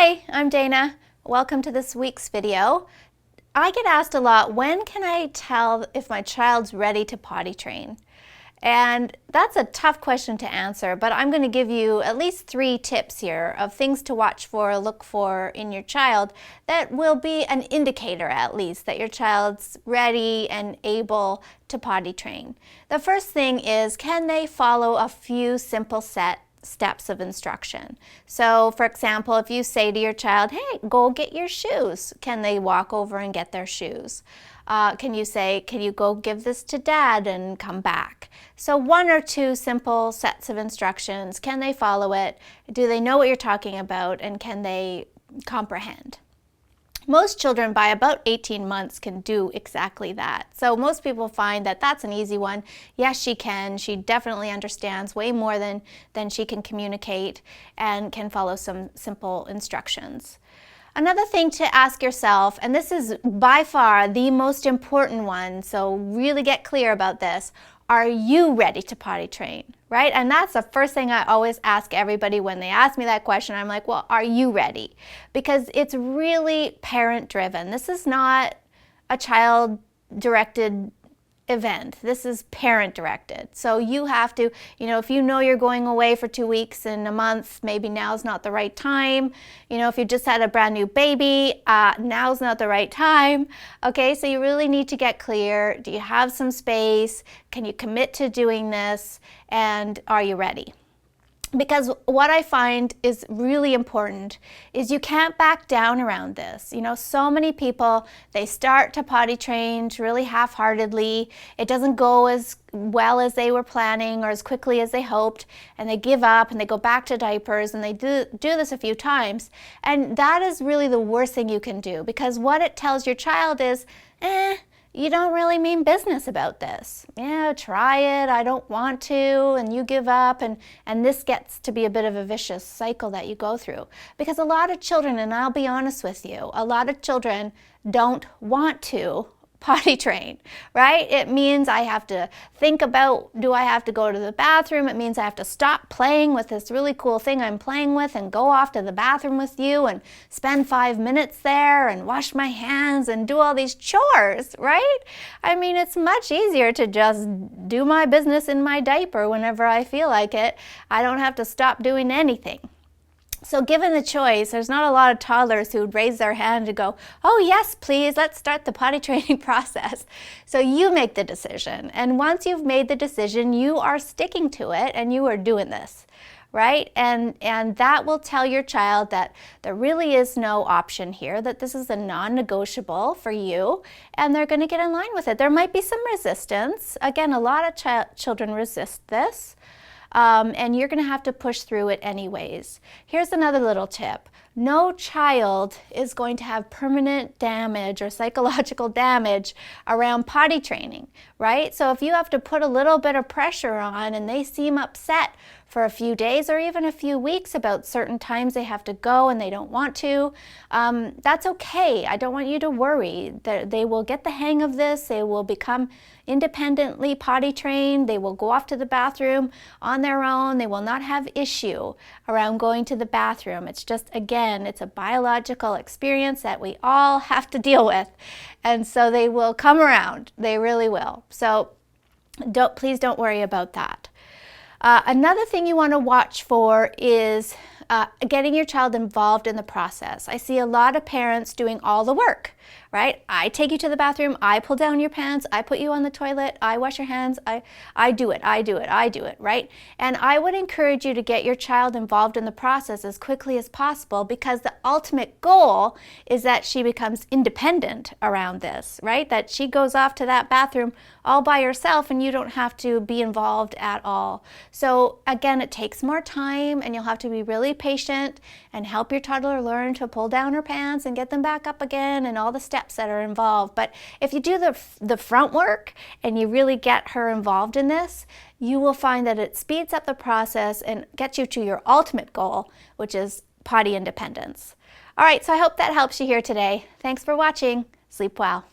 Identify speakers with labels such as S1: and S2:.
S1: Hi, I'm Dana. Welcome to this week's video. I get asked a lot, when can I tell if my child's ready to potty train? And that's a tough question to answer, but I'm going to give you at least 3 tips here of things to watch for, look for in your child that will be an indicator at least that your child's ready and able to potty train. The first thing is, can they follow a few simple steps of instruction? So for example, if you say to your child, hey, go get your shoes, can they walk over and get their shoes? Can you say, can you go give this to dad and come back? So 1 or 2 simple sets of instructions. Can they follow it? Do they know what you're talking about? And can they comprehend? Most children by about 18 months can do exactly that. So most people find that that's an easy one. Yes, she can. She definitely understands way more than she can communicate and can follow some simple instructions. Another thing to ask yourself, and this is by far the most important one, so really get clear about this, are you ready to potty train, right? And that's the first thing I always ask everybody when they ask me that question. I'm like, well, are you ready? Because it's really parent-driven. This is not a child-directed event. This is parent-directed. So you have to, if you know you're going away for 2 weeks in a month, maybe now's not the right time. If you just had a brand new baby, now's not the right time. Okay, so you really need to get clear. Do you have some space? Can you commit to doing this? And are you ready? Because what I find is really important is you can't back down around this. So many people, they start to potty train really half-heartedly. It doesn't go as well as they were planning or as quickly as they hoped, and they give up and they go back to diapers, and they do this a few times. And that is really the worst thing you can do, because what it tells your child is, you don't really mean business about this. Yeah, try it, I don't want to, and you give up, and this gets to be a bit of a vicious cycle that you go through. Because a lot of children, and I'll be honest with you, a lot of children don't want to potty train, right? It means I have to think about, do I have to go to the bathroom? It means I have to stop playing with this really cool thing I'm playing with and go off to the bathroom with you and spend 5 minutes there and wash my hands and do all these chores, right? I mean, it's much easier to just do my business in my diaper whenever I feel like it. I don't have to stop doing anything. So given the choice, there's not a lot of toddlers who would raise their hand and go, oh yes, please, let's start the potty training process. So you make the decision. And once you've made the decision, you are sticking to it and you are doing this, right? And that will tell your child that there really is no option here, that this is a non-negotiable for you, and they're going to get in line with it. There might be some resistance. Again, a lot of children resist this. And you're going to have to push through it anyways. Here's another little tip. No child is going to have permanent damage or psychological damage around potty training, right? So if you have to put a little bit of pressure on and they seem upset for a few days or even a few weeks about certain times they have to go and they don't want to, that's okay. I don't want you to worry. They will get the hang of this. They will become independently potty trained. They will go off to the bathroom on their own. They will not have issue around going to the bathroom. It's just, again, it's a biological experience that we all have to deal with. And so they will come around. They really will. So please don't worry about that. Another thing you want to watch for is getting your child involved in the process. I see a lot of parents doing all the work, right? I take you to the bathroom, I pull down your pants, I put you on the toilet, I wash your hands, I do it, right? And I would encourage you to get your child involved in the process as quickly as possible, because the ultimate goal is that she becomes independent around this, right? That she goes off to that bathroom all by herself and you don't have to be involved at all. So again, it takes more time and you'll have to be really patient and help your toddler learn to pull down her pants and get them back up again and all the steps that are involved. But if you do the front work and you really get her involved in this, you will find that it speeds up the process and gets you to your ultimate goal, which is potty independence. All right, so I hope that helps you here today. Thanks for watching. Sleep well.